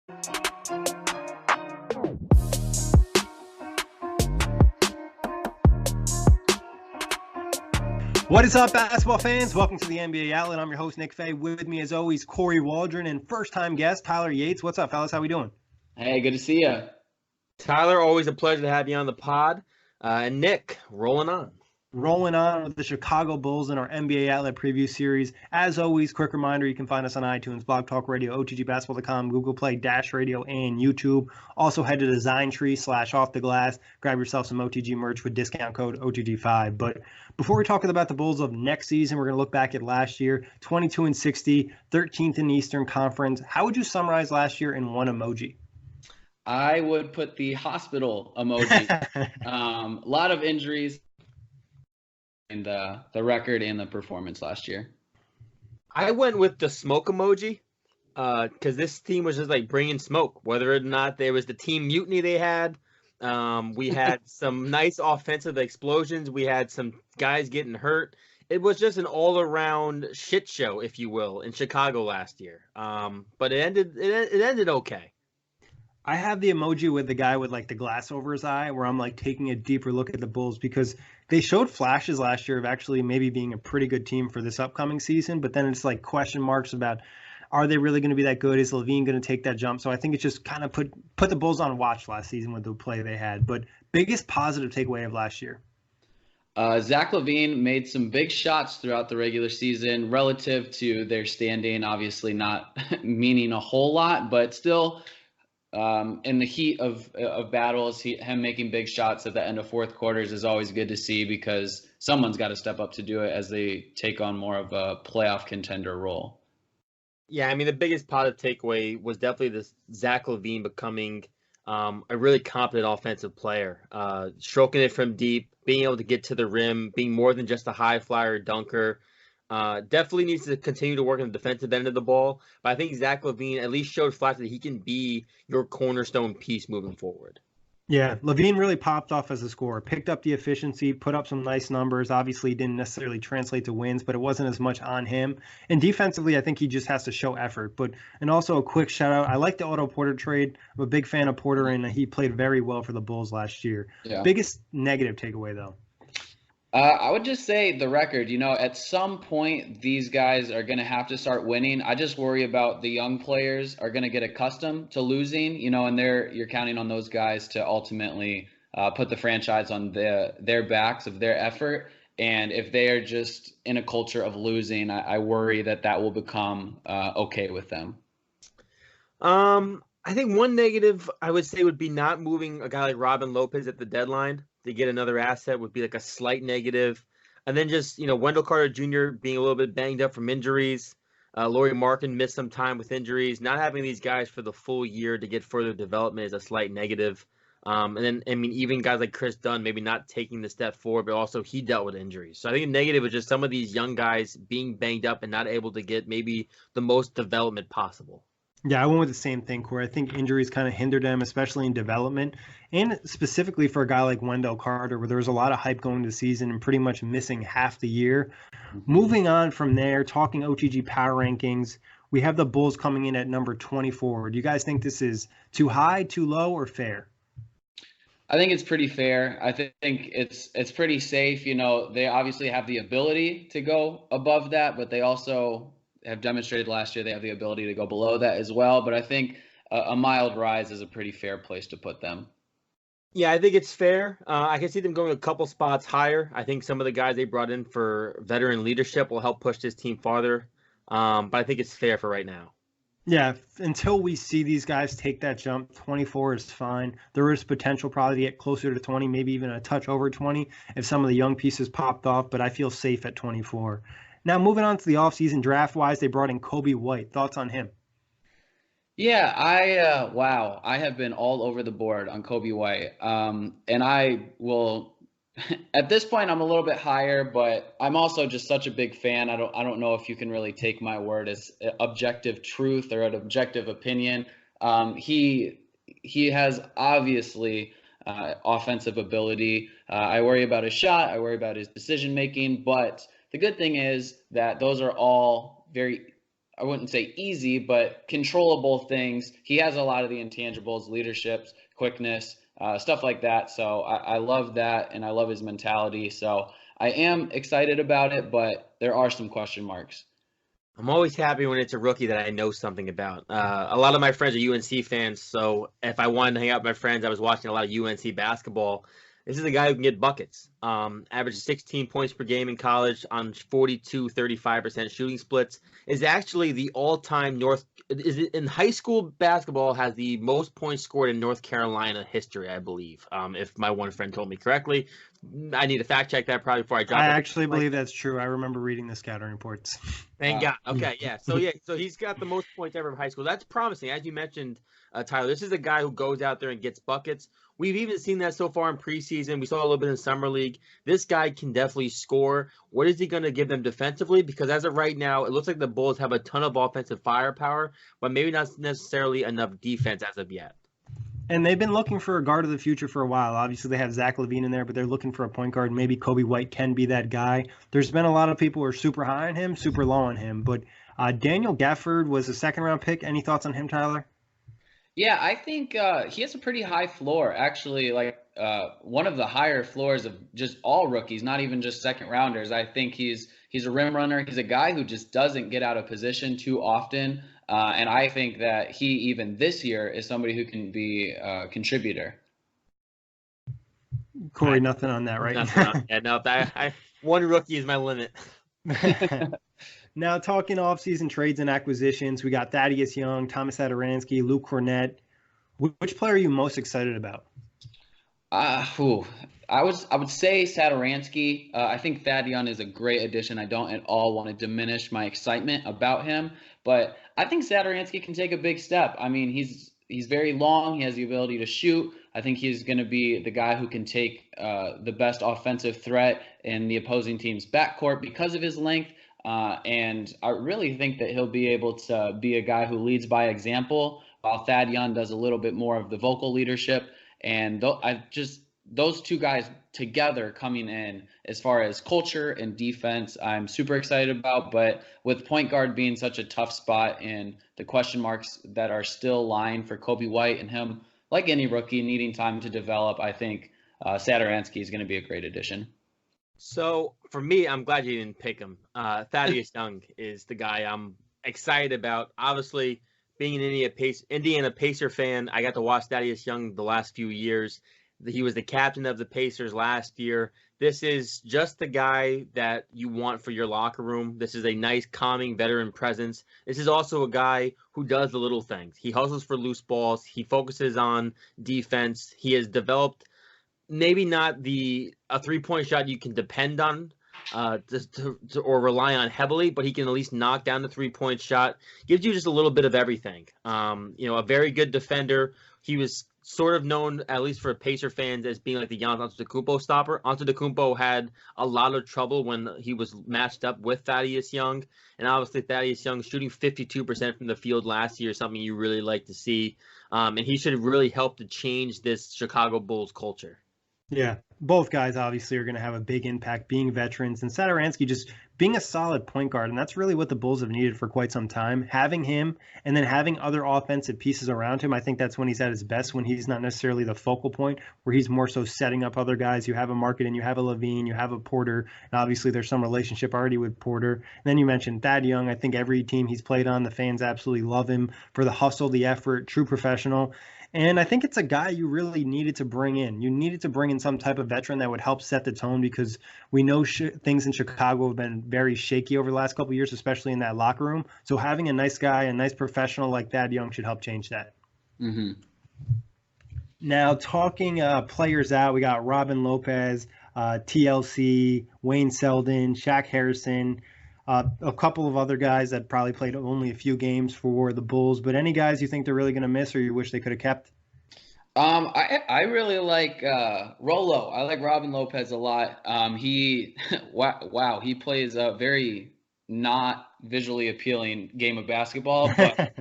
What is up, basketball fans? Welcome to the NBA Outlet. I'm your host, Nick Fay. With me, as always, Kory Waldron and first-time guest, Tyler Yates. What's up, fellas? How we doing? Hey, good to see you. Tyler, always a pleasure to have you on the pod. And Nick, rolling on. Rolling on with the Chicago Bulls in our NBA Outlet preview series. As always, quick reminder, you can find us on iTunes, Blog Talk Radio, OTGBasketball.com, Google Play, Dash Radio, and YouTube. Also head to DesignTree/OffTheGlass. Grab yourself some OTG merch with discount code OTG5. But before we talk about the Bulls of next season, we're going to look back at last year, 22-60, 13th in the Eastern Conference. How would you summarize last year in one emoji? I would put the hospital emoji. A lot of injuries. And the record and the performance last year. I went with the smoke emoji because this team was just like bringing smoke, whether or not there was the team mutiny they had. We had some nice offensive explosions. We had some guys getting hurt. It was just an all-around shit show, if you will, in Chicago last year. But it ended okay. I have the emoji with the guy with like the glass over his eye where I'm like taking a deeper look at the Bulls because they showed flashes last year of actually maybe being a pretty good team for this upcoming season. But then it's like question marks about, are they really going to be that good? Is LaVine going to take that jump? So I think it just kind of put the Bulls on watch last season with the play they had. But biggest positive takeaway of last year? Zach LaVine made some big shots throughout the regular season relative to their standing, obviously not meaning a whole lot, but still – in the heat of battles, him making big shots at the end of fourth quarters is always good to see because someone's got to step up to do it as they take on more of a playoff contender role. Yeah, I mean, the biggest positive takeaway was definitely this Zach LaVine becoming a really competent offensive player, stroking it from deep, being able to get to the rim, being more than just a high flyer dunker. Definitely needs to continue to work on the defensive end of the ball, but I think Zach LaVine at least showed flashes that he can be your cornerstone piece moving forward. Yeah, LaVine really popped off as a scorer, picked up the efficiency, put up some nice numbers. Obviously, didn't necessarily translate to wins, but it wasn't as much on him. And defensively, I think he just has to show effort. And also a quick shout out, I like the Otto Porter trade. I'm a big fan of Porter, and he played very well for the Bulls last year. Yeah. Biggest negative takeaway, though? I would just say the record. At some point, these guys are going to have to start winning. I just worry about the young players are going to get accustomed to losing, and you're counting on those guys to ultimately put the franchise on their backs of their effort. And if they are just in a culture of losing, I worry that will become okay with them. I think one negative I would say would be not moving a guy like Robin Lopez at the deadline to get another asset would be like a slight negative. And then just, Wendell Carter Jr. being a little bit banged up from injuries. Lauri Markkanen missed some time with injuries. Not having these guys for the full year to get further development is a slight negative. And then, even guys like Chris Dunn maybe not taking the step forward, but also he dealt with injuries. So I think a negative is just some of these young guys being banged up and not able to get maybe the most development possible. Yeah, I went with the same thing, Kory. I think injuries kind of hindered them, especially in development, and specifically for a guy like Wendell Carter, where there was a lot of hype going into the season and pretty much missing half the year. Moving on from there, talking OTG power rankings, we have the Bulls coming in at number 24. Do you guys think this is too high, too low, or fair? I think it's pretty fair. I think it's pretty safe. They obviously have the ability to go above that, but they also have demonstrated last year they have the ability to go below that as well. But I think a mild rise is a pretty fair place to put them. Yeah, I think it's fair. I can see them going a couple spots higher. I think some of the guys they brought in for veteran leadership will help push this team farther. But I think it's fair for right now. Yeah, until we see these guys take that jump, 24 is fine. There is potential probably to get closer to 20, maybe even a touch over 20 if some of the young pieces popped off, but I feel safe at 24. Now, moving on to the offseason draft-wise, they brought in Coby White. Thoughts on him? Yeah, I have been all over the board on Coby White. And I will at this point I'm a little bit higher, but I'm also just such a big fan. I don't know if you can really take my word as objective truth or an objective opinion. He has obviously offensive ability. I worry about his shot. I worry about his decision making, but the good thing is that those are all very I wouldn't say easy, but controllable things. He has a lot of the intangibles, leadership, quickness, stuff like that. So I love that, and I love his mentality. So I am excited about it, but there are some question marks. I'm always happy when it's a rookie that I know something about. A lot of my friends are UNC fans, so if I wanted to hang out with my friends, I was watching a lot of UNC basketball. This is a guy who can get buckets. Averaged 16 points per game in college on 42, 35% shooting splits. Is actually the all-time is it in high school basketball has the most points scored in North Carolina history, I believe. If my one friend told me correctly. I need to fact check that probably before I drop I it. actually believe that's true. I remember reading the scouting reports. Thank God. Okay, yeah. So he's got the most points ever in high school. That's promising, as you mentioned, Tyler. This is a guy who goes out there and gets buckets. We've even seen that so far in preseason. We saw a little bit in summer league. This guy can definitely score. What is he going to give them defensively? Because as of right now, it looks like the Bulls have a ton of offensive firepower, but maybe not necessarily enough defense as of yet. And they've been looking for a guard of the future for a while. Obviously, they have Zach LaVine in there, but they're looking for a point guard. Maybe Kobe White can be that guy. There's been a lot of people who are super high on him, super low on him. But Daniel Gafford was a second-round pick. Any thoughts on him, Tyler? Yeah, I think he has a pretty high floor. Actually, like one of the higher floors of just all rookies, not even just second rounders. I think he's a rim runner. He's a guy who just doesn't get out of position too often. And I think that he, even this year, is somebody who can be a contributor. Kory, nothing on that, right? No, one rookie is my limit. Now, talking offseason trades and acquisitions, we got Thaddeus Young, Thomas Satoransky, Luke Cornett. Which player are you most excited about? I would say Satoransky. I think Thad Young is a great addition. I don't at all want to diminish my excitement about him, but I think Satoransky can take a big step. I mean, he's very long. He has the ability to shoot. I think he's going to be the guy who can take the best offensive threat in the opposing team's backcourt because of his length. And I really think that he'll be able to be a guy who leads by example, while Thad Young does a little bit more of the vocal leadership. And those two guys together coming in as far as culture and defense, I'm super excited about. But with point guard being such a tough spot and the question marks that are still lying for Kobe White and him, like any rookie, needing time to develop, I think Satoransky is going to be a great addition. So for me, I'm glad you didn't pick him. Thaddeus Young is the guy I'm excited about. Obviously, being an Indiana Pacer fan, I got to watch Thaddeus Young the last few years. He was the captain of the Pacers last year. This is just the guy that you want for your locker room. This is a nice, calming veteran presence. This is also a guy who does the little things. He hustles for loose balls. He focuses on defense. He has developed maybe not a 3-point shot you can depend on or rely on heavily, but he can at least knock down the 3-point shot. Gives you just a little bit of everything. A very good defender. He was sort of known, at least for Pacer fans, as being like the Giannis Antetokounmpo stopper. Antetokounmpo had a lot of trouble when he was matched up with Thaddeus Young, and obviously Thaddeus Young shooting 52% from the field last year is something you really like to see, and he should really help to change this Chicago Bulls culture. Yeah, both guys obviously are going to have a big impact being veterans, and Satoransky just being a solid point guard, and that's really what the Bulls have needed for quite some time. Having him and then having other offensive pieces around him, I think that's when he's at his best, when he's not necessarily the focal point, where he's more so setting up other guys. You have a Markkanen, you have a LaVine, you have a Porter, and obviously there's some relationship already with Porter. And then you mentioned Thad Young. I think every team he's played on, the fans absolutely love him for the hustle, the effort, true professional. And I think it's a guy you really needed to bring in. You needed to bring in some type of veteran that would help set the tone, because we know things in Chicago have been very shaky over the last couple of years, especially in that locker room. So having a nice guy, a nice professional like Thad Young should help change that. Mm-hmm. Now, talking players out, we got Robin Lopez, TLC, Wayne Selden, Shaq Harrison, a couple of other guys that probably played only a few games for the Bulls. But any guys you think they're really going to miss or you wish they could have kept? I really like Rolo. I like Robin Lopez a lot. He he plays a very not visually appealing game of basketball, but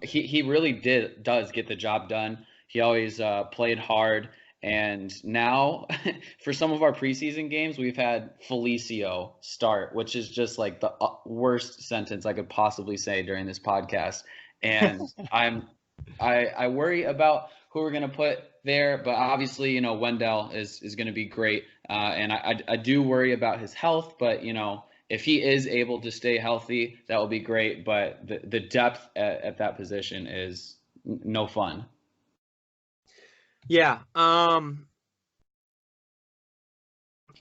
he really does get the job done. He always played hard, And now for some of our preseason games, we've had Felicio start, which is just like the worst sentence I could possibly say during this podcast. And I worry about who we're going to put there, but obviously, you know, Wendell is going to be great. And I do worry about his health, but, you know, if he is able to stay healthy, that will be great. But the depth at that position is no fun. Yeah.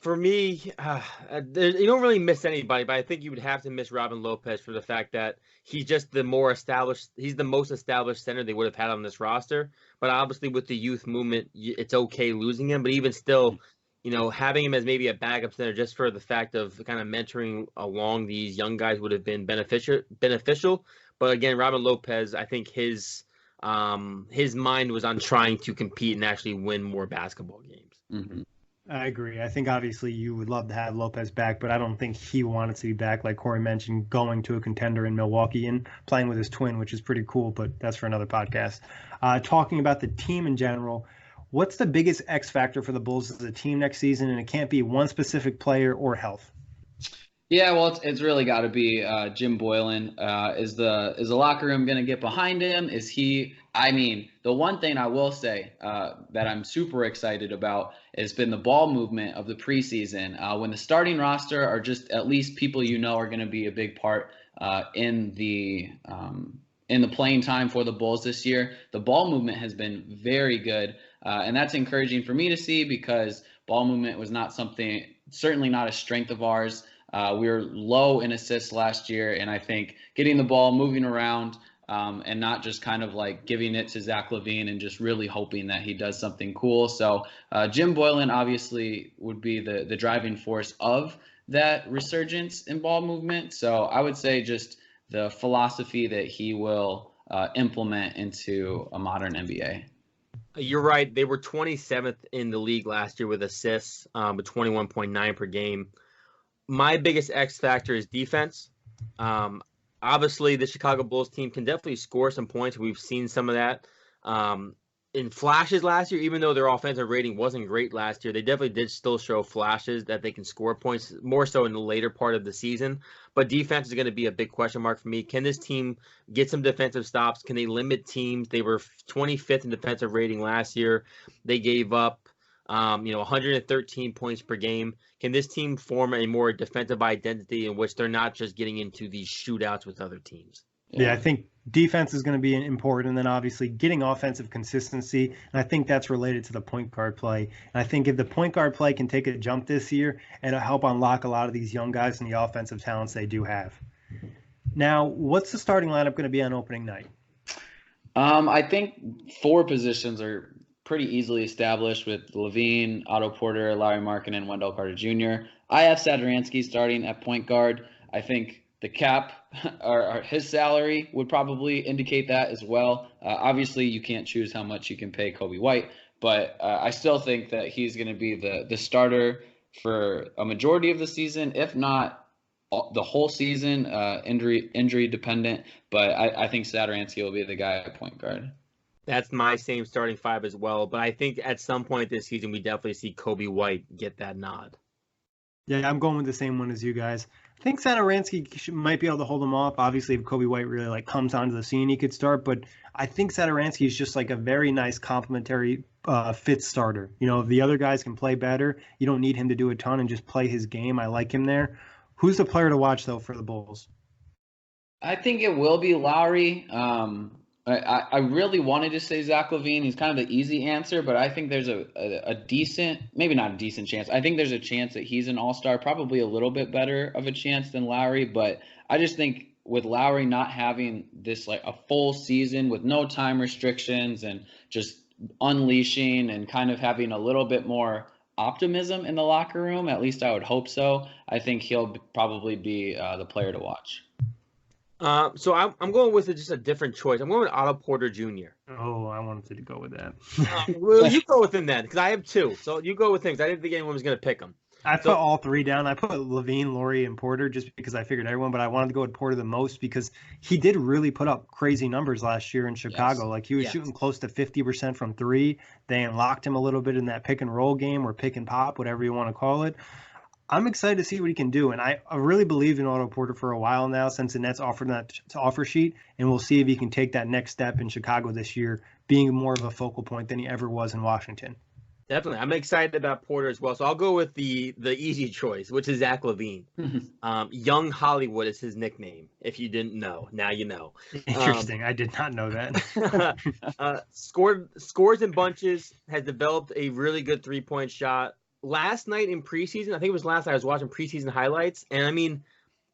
For me, you don't really miss anybody, but I think you would have to miss Robin Lopez for the fact that he's just the most established center they would have had on this roster. But obviously, with the youth movement, it's okay losing him. But even still, you know, having him as maybe a backup center just for the fact of kind of mentoring along these young guys would have been beneficial. But again, Robin Lopez, I think his mind was on trying to compete and actually win more basketball games. Mm-hmm. I agree. I think obviously you would love to have Lopez back, but I don't think he wanted to be back, like Kory mentioned, going to a contender in Milwaukee and playing with his twin, which is pretty cool, but that's for another podcast. Talking about the team in general, what's the biggest X factor for the Bulls as a team next season? And it can't be one specific player or health. Yeah, well, it's really got to be Jim Boylan. Is the locker room going to get behind him? Is he? I mean, the one thing I will say that I'm super excited about has been the ball movement of the preseason. When the starting roster are just at least people you know are going to be a big part in the playing time for the Bulls this year. The ball movement has been very good, and that's encouraging for me to see because ball movement was not something, certainly not a strength of ours. We were low in assists last year, and I think getting the ball moving around and not just kind of like giving it to Zach LaVine and just really hoping that he does something cool. So Jim Boylan obviously would be the driving force of that resurgence in ball movement. So I would say just the philosophy that he will implement into a modern NBA. You're right. They were 27th in the league last year with assists, with 21.9 per game. My biggest X factor is defense. Obviously, the Chicago Bulls team can definitely score some points. We've seen some of that in flashes last year. Even though their offensive rating wasn't great last year, they definitely did still show flashes that they can score points, more so in the later part of the season. But defense is going to be a big question mark for me. Can this team get some defensive stops? Can they limit teams? They were 25th in defensive rating last year. They gave up 113 points per game. Can this team form a more defensive identity in which they're not just getting into these shootouts with other teams? Yeah, I think defense is going to be important, and then obviously getting offensive consistency. And I think that's related to the point guard play. And I think if the point guard play can take a jump this year, it'll help unlock a lot of these young guys and the offensive talents they do have. Now, what's the starting lineup going to be on opening night? I think 4 positions are pretty easily established with LaVine, Otto Porter, Lauri Markkanen, and Wendell Carter Jr. I have Satoransky starting at point guard. I think the cap or his salary would probably indicate that as well. Obviously, you can't choose how much you can pay Coby White, but I still think that he's going to be the starter for a majority of the season, if not the whole season, injury dependent. But I think Satoransky will be the guy at point guard. That's my same starting 5 as well. But I think at some point this season, we definitely see Coby White get that nod. Yeah, I'm going with the same one as you guys. I think Satoransky might be able to hold him off. Obviously, if Coby White really comes onto the scene, he could start. But I think Satoransky is just a very nice complementary fit starter. You know, the other guys can play better. You don't need him to do a ton and just play his game. I like him there. Who's the player to watch, though, for the Bulls? I think it will be Lauri. I really wanted to say Zach LaVine. He's kind of the easy answer, but I think there's a decent, maybe not a decent chance. I think there's a chance that he's an all-star, probably a little bit better of a chance than Lauri. But I just think with Lauri not having this a full season with no time restrictions and just unleashing and kind of having a little bit more optimism in the locker room, at least I would hope so. I think he'll probably be the player to watch. So I'm going with just a different choice. I'm going with Otto Porter Jr. Oh, I wanted to go with that. Well, you go with him then, because I have 2. So you go with him, because I didn't think anyone was going to pick him. I So put all three down. I put Levine, Laurie, and Porter just because I figured everyone, but I wanted to go with Porter the most because he did really put up crazy numbers last year in Yes. Chicago. Like he was yeah, shooting close to 50% from three. They unlocked him a little bit in that pick and roll game or pick and pop, whatever you want to call it. I'm excited to see what he can do. And I really believe in Otto Porter for a while now since the Nets offered that offer sheet. And we'll see if he can take that next step in Chicago this year, being more of a focal point than he ever was in Washington. definitely. I'm excited about Porter as well. So I'll go with the easy choice, which is Zach LaVine. Young Hollywood is his nickname. If you didn't know, now you know. Interesting. I did not know that. Scores in bunches, has developed a really good 3-point shot. Last night in preseason, I think it was last night, I was watching preseason highlights, and I mean,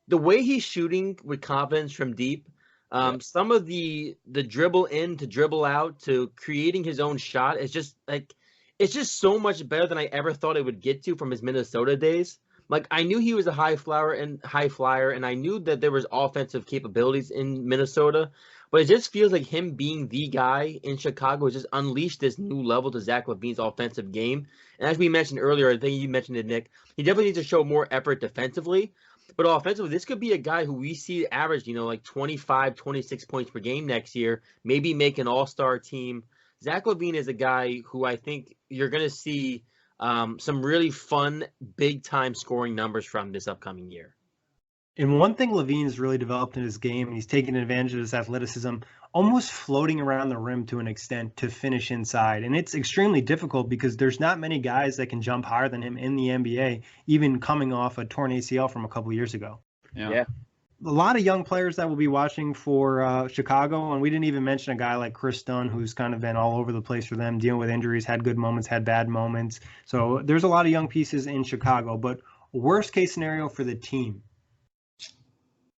the way he's shooting with confidence from deep, some of the dribble in to dribble out to creating his own shot is just like it's just so much better than I ever thought it would get to from his Minnesota days. Like I knew he was a high flyer, and I knew that there was offensive capabilities in Minnesota, but it just feels like him being the guy in Chicago has just unleashed this new level to Zach LaVine's offensive game. And as we mentioned earlier, I think you mentioned it, Nick, he definitely needs to show more effort defensively. But offensively, this could be a guy who we see average, like 25, 26 points per game next year, maybe make an all-star team. Zach LaVine is a guy who I think you're going to see some really fun, big-time scoring numbers from this upcoming year. And one thing Levine's really developed in his game, and he's taking advantage of his athleticism, almost floating around the rim to an extent to finish inside. And it's extremely difficult because there's not many guys that can jump higher than him in the NBA, even coming off a torn ACL from a couple of years ago. Yeah. A lot of young players that we'll be watching for Chicago, and we didn't even mention a guy like Chris Dunn, who's kind of been all over the place for them, dealing with injuries, had good moments, had bad moments. So there's a lot of young pieces in Chicago, but worst case scenario for the team.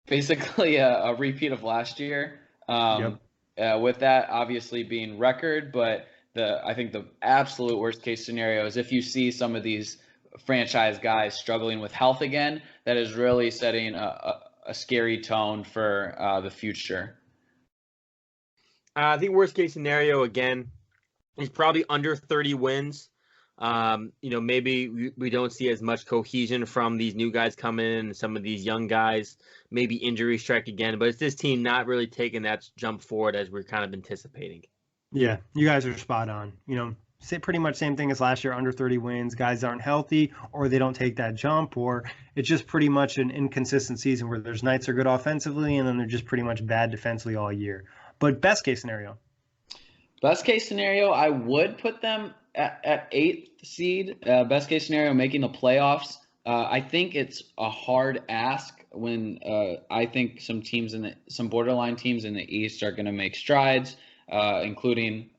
Basically a repeat of last year. With that obviously being record, but I think the absolute worst case scenario is if you see some of these franchise guys struggling with health again, that is really setting a scary tone for the future. I think worst case scenario again, he's probably under 30 wins. Maybe we don't see as much cohesion from these new guys coming in and some of these young guys, maybe injury strike again, but it's this team not really taking that jump forward as we're kind of anticipating. Yeah, you guys are spot on. Say pretty much same thing as last year, under 30 wins, guys aren't healthy or they don't take that jump, or it's just pretty much an inconsistent season where there's nights are good offensively and then they're just pretty much bad defensively all year. But best case scenario. Best case scenario, I would put them at 8th seed. Best case scenario, making the playoffs. I think it's a hard ask when I think some borderline teams in the East are going to make strides, including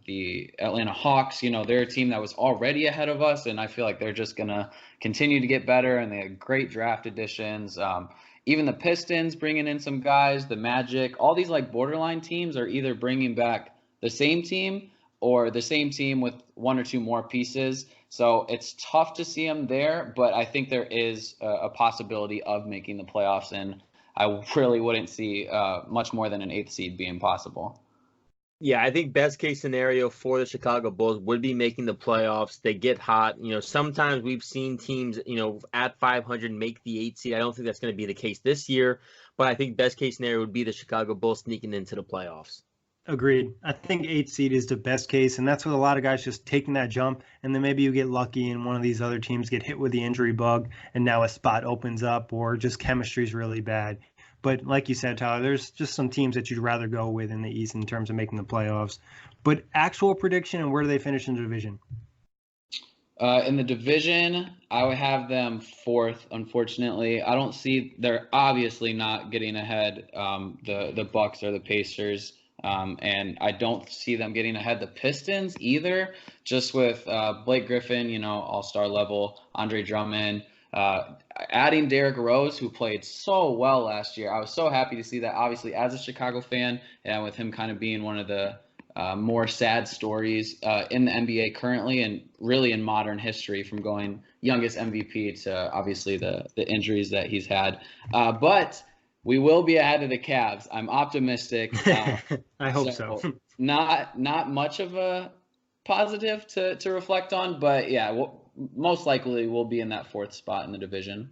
the Atlanta Hawks. They're a team that was already ahead of us, and I feel like they're just going to continue to get better, and they had great draft additions. Even the Pistons bringing in some guys, the Magic, all these like borderline teams are either bringing back the same team or the same team with one or two more pieces. So it's tough to see them there, but I think there is a possibility of making the playoffs, and I really wouldn't see much more than an 8th seed being possible. Yeah, I think best case scenario for the Chicago Bulls would be making the playoffs. They get hot. Sometimes we've seen teams, at 500 make the 8th seed. I don't think that's going to be the case this year, but I think best case scenario would be the Chicago Bulls sneaking into the playoffs. Agreed. I think 8th seed is the best case, and that's with a lot of guys just taking that jump, and then maybe you get lucky and one of these other teams get hit with the injury bug, and now a spot opens up, or just chemistry is really bad. But like you said, Tyler, there's just some teams that you'd rather go with in the East in terms of making the playoffs. But actual prediction, and where do they finish in the division? In the division, I would have them 4th, unfortunately. I don't see – they're obviously not getting ahead the Bucks or the Pacers. And I don't see them getting ahead the Pistons either, just with Blake Griffin, all-star level, Andre Drummond, adding Derrick Rose, who played so well last year. I was so happy to see that, obviously, as a Chicago fan, and with him kind of being one of the more sad stories in the NBA currently and really in modern history, from going youngest MVP to obviously the injuries that he's had. But we will be ahead of the Cavs. I'm optimistic. I hope so. Not much of a positive to reflect on, but yeah, most likely will be in that 4th spot in the division.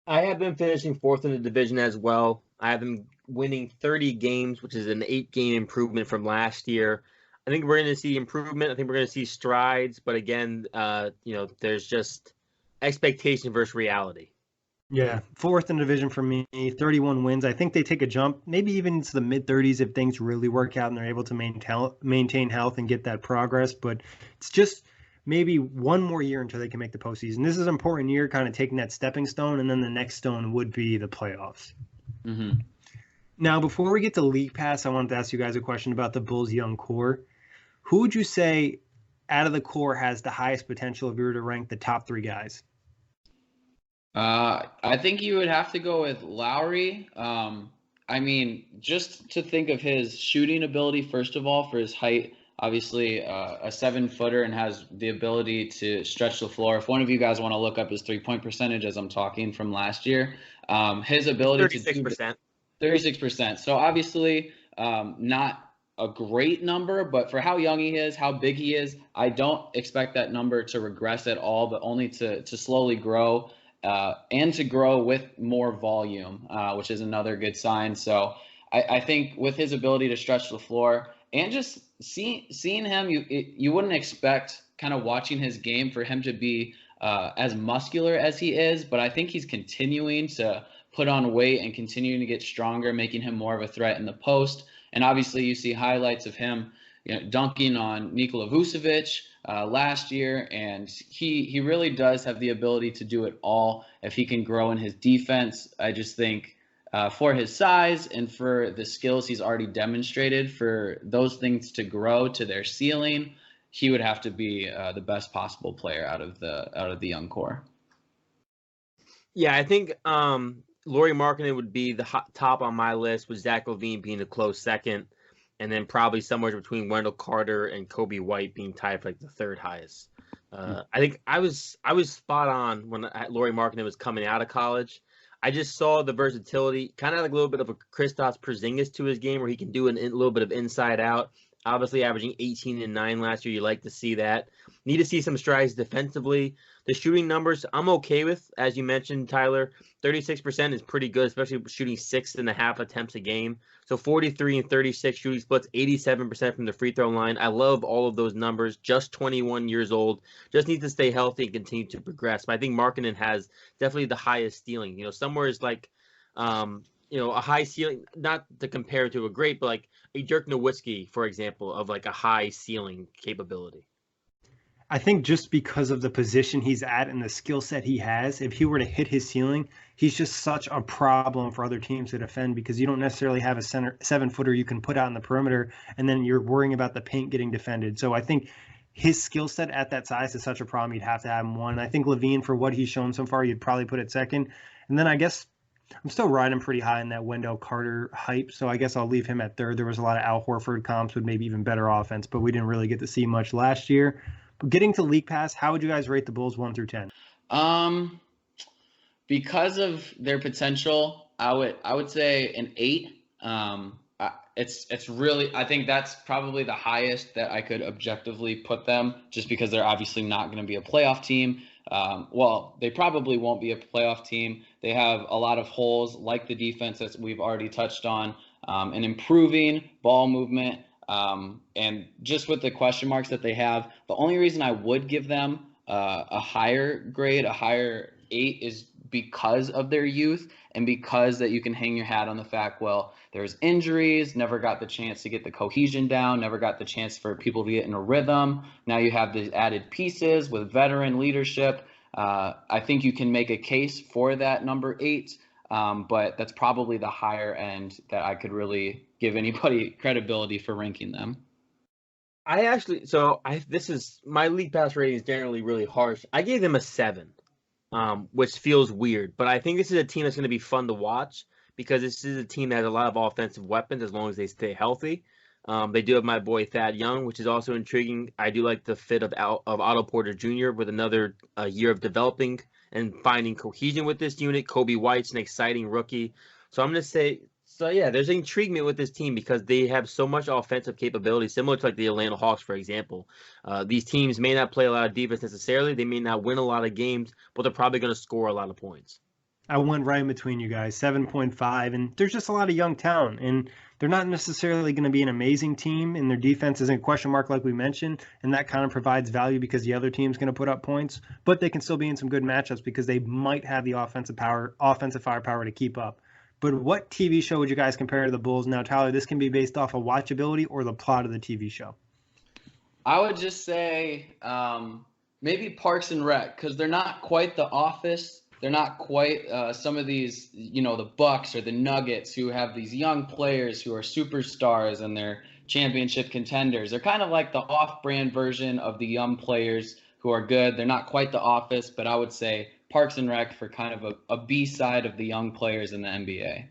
I have them finishing 4th in the division as well. I have them winning 30 games, which is an 8-game improvement from last year. I think we're going to see improvement. I think we're going to see strides, but again, there's just expectation versus reality. Yeah, 4th in the division for me, 31 wins. I think they take a jump, maybe even into the mid-30s if things really work out and they're able to maintain health and get that progress. But it's just maybe one more year until they can make the postseason. This is an important year, kind of taking that stepping stone, and then the next stone would be the playoffs. Mm-hmm. Now, before we get to League Pass, I wanted to ask you guys a question about the Bulls' young core. Who would you say out of the core has the highest potential if you were to rank the top 3 guys? I think you would have to go with Lowry. I mean, just to think of his shooting ability, first of all, for his height, obviously a 7-footer and has the ability to stretch the floor. If one of you guys want to look up his 3-point percentage as I'm talking from last year, his ability 36%. 36%. So obviously not a great number, but for how young he is, how big he is, I don't expect that number to regress at all, but only to slowly grow. And to grow with more volume, which is another good sign. So I think with his ability to stretch the floor and just seeing him, you wouldn't expect kind of watching his game for him to be as muscular as he is, but I think he's continuing to put on weight and continuing to get stronger, making him more of a threat in the post. And obviously you see highlights of him dunking on Nikola Vucevic last year, and he really does have the ability to do it all if he can grow in his defense. I just think for his size and for the skills he's already demonstrated, for those things to grow to their ceiling, he would have to be the best possible player out of the young core. Yeah, I think Lauri Markkanen would be the top on my list, with Zach LaVine being a close second. And then probably somewhere between Wendell Carter and Kobe White being tied for like the 3rd highest. I think I was spot on when Lauri Markkanen was coming out of college. I just saw the versatility, kind of like a little bit of a Kristaps Porzingis to his game, where he can do a little bit of inside out. Obviously, averaging 18 and 9 last year, you like to see that. Need to see some strides defensively. The shooting numbers, I'm okay with, as you mentioned, Tyler. 36% is pretty good, especially shooting 6.5 attempts a game. So 43 and 36 shooting splits, 87% from the free throw line. I love all of those numbers. Just 21 years old. Just needs to stay healthy and continue to progress. But I think Markkanen has definitely the highest ceiling. Somewhere is like, a high ceiling, not to compare to a great, but like a Dirk Nowitzki, for example, of like a high ceiling capability. I think just because of the position he's at and the skill set he has, if he were to hit his ceiling, he's just such a problem for other teams to defend, because you don't necessarily have a 7-footer you can put out in the perimeter, and then you're worrying about the paint getting defended. So I think his skill set at that size is such a problem. You'd have to have him 1. I think LaVine, for what he's shown so far, you'd probably put it 2nd. And then I guess I'm still riding pretty high in that Wendell Carter hype, so I guess I'll leave him at 3rd. There was a lot of Al Horford comps with maybe even better offense, but we didn't really get to see much last year. Getting to League Pass, how would you guys rate the Bulls 1 through 10? Because of their potential, I would say an 8. It's really, I think that's probably the highest that I could objectively put them, just because they're obviously not going to be a playoff team. Well, they probably won't be a playoff team. They have a lot of holes, like the defense that we've already touched on, and improving ball movement. And just with the question marks that they have, the only reason I would give them a higher grade, a higher 8, is because of their youth, and because that you can hang your hat on the fact, well, there's injuries, never got the chance to get the cohesion down, never got the chance for people to get in a rhythm. Now you have these added pieces with veteran leadership. I think you can make a case for that number 8. But that's probably the higher end that I could really give anybody credibility for ranking them. This is my League Pass rating is generally really harsh. I gave them a 7, which feels weird, but I think this is a team that's going to be fun to watch, because this is a team that has a lot of offensive weapons as long as they stay healthy. They do have my boy Thad Young, which is also intriguing. I do like the fit of Otto Porter Jr. with another year of developing and finding cohesion with this unit. Kobe White's an exciting rookie. So I'm going to So yeah, there's intriguement with this team because they have so much offensive capability, similar to like the Atlanta Hawks, for example. These teams may not play a lot of defense necessarily. They may not win a lot of games, but they're probably going to score a lot of points. I went right in between you guys, 7.5, and there's just a lot of young talent, and they're not necessarily going to be an amazing team, and their defense isn't a question mark like we mentioned, and that kind of provides value because the other team's going to put up points, but they can still be in some good matchups because they might have the offensive firepower to keep up. But what TV show would you guys compare to the Bulls? Now, Tyler, this can be based off of watchability or the plot of the TV show. I would just say maybe Parks and Rec, because they're not quite The Office. They're not quite some of these, the Bucks or the Nuggets who have these young players who are superstars and they're championship contenders. They're kind of like the off-brand version of the young players who are good. They're not quite The Office, but I would say Parks and Rec for kind of a B side of the young players in the NBA.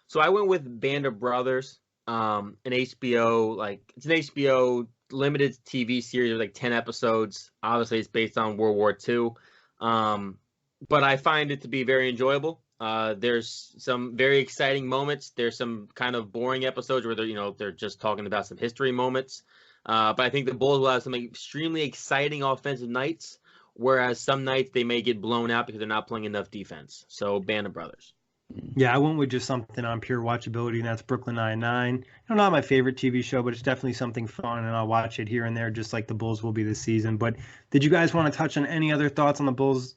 So I went with Band of Brothers, an HBO, it's an HBO limited TV series of like 10 episodes. Obviously, it's based on World War II. But I find it to be very enjoyable. There's some very exciting moments. There's some kind of boring episodes where they're just talking about some history moments. But I think the Bulls will have some extremely exciting offensive nights, whereas some nights they may get blown out because they're not playing enough defense. So Band of Brothers. Yeah, I went with just something on pure watchability, and that's Brooklyn Nine-Nine. Not my favorite TV show, but it's definitely something fun, and I'll watch it here and there, just like the Bulls will be this season. But did you guys want to touch on any other thoughts on the Bulls?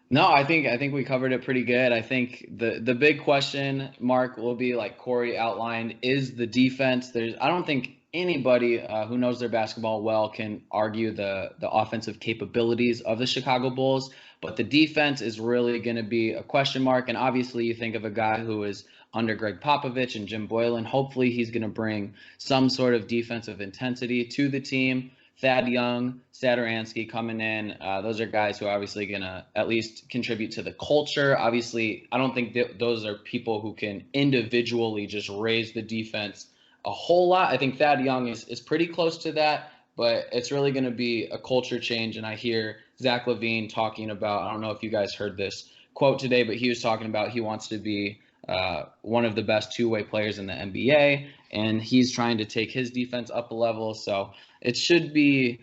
No, I think we covered it pretty good. I think the big question mark will be, like Kory outlined, is the defense. I don't think anybody who knows their basketball well can argue the offensive capabilities of the Chicago Bulls, but the defense is really going to be a question mark. And obviously, you think of a guy who is under Greg Popovich and Jim Boylan. Hopefully, he's going to bring some sort of defensive intensity to the team. Thad Young, Satoransky coming in. Those are guys who are obviously going to at least contribute to the culture. Obviously, I don't think those are people who can individually just raise the defense a whole lot. I think Thad Young is pretty close to that, but it's really going to be a culture change. And I hear Zach LaVine talking about, I don't know if you guys heard this quote today, but he was talking about he wants to be one of the best two-way players in the NBA, and he's trying to take his defense up a level. So it should be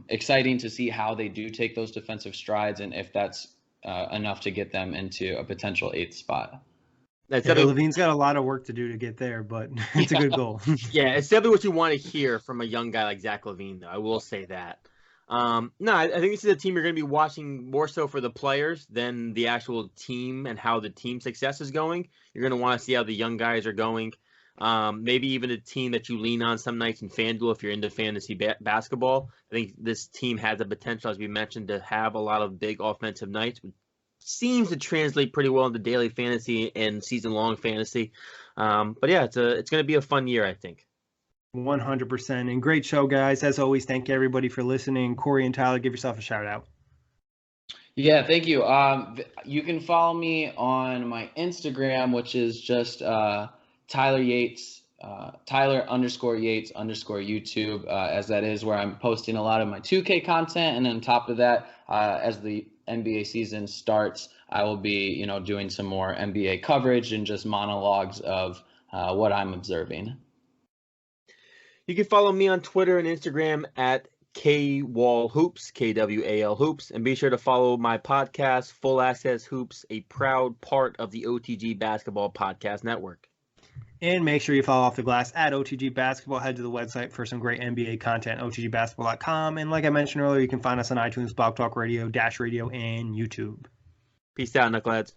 exciting to see how they do take those defensive strides and if that's enough to get them into a potential 8th spot. LaVine's got a lot of work to do to get there, but it's a good goal. Yeah, it's definitely what you want to hear from a young guy like Zach LaVine, though. I will say that. No, I think this is a team you're going to be watching more so for the players than the actual team and how the team success is going. You're going to want to see how the young guys are going. Maybe even a team that you lean on some nights in FanDuel if you're into fantasy basketball. I think this team has the potential, as we mentioned, to have a lot of big offensive nights. Seems to translate pretty well into daily fantasy and season-long fantasy. But yeah, it's going to be a fun year, I think. 100%. And great show, guys. As always, thank you everybody for listening. Kory and Tyler, give yourself a shout out. Yeah, thank you. You can follow me on my Instagram, which is just Tyler Yates, Tyler_Yates_ YouTube, as that is where I'm posting a lot of my 2K content. And then on top of that, as the NBA season starts, I will be, doing some more NBA coverage and just monologues of what I'm observing. You can follow me on Twitter and Instagram at KWAL_Hoops, KWAL Hoops, and be sure to follow my podcast, Full Access Hoops, a proud part of the OTG Basketball Podcast Network. And make sure you follow Off the Glass at OTG Basketball. Head to the website for some great NBA content, otgbasketball.com. And like I mentioned earlier, you can find us on iTunes, Blog Talk Radio, Dash Radio, and YouTube. Peace out, Knuckleheads.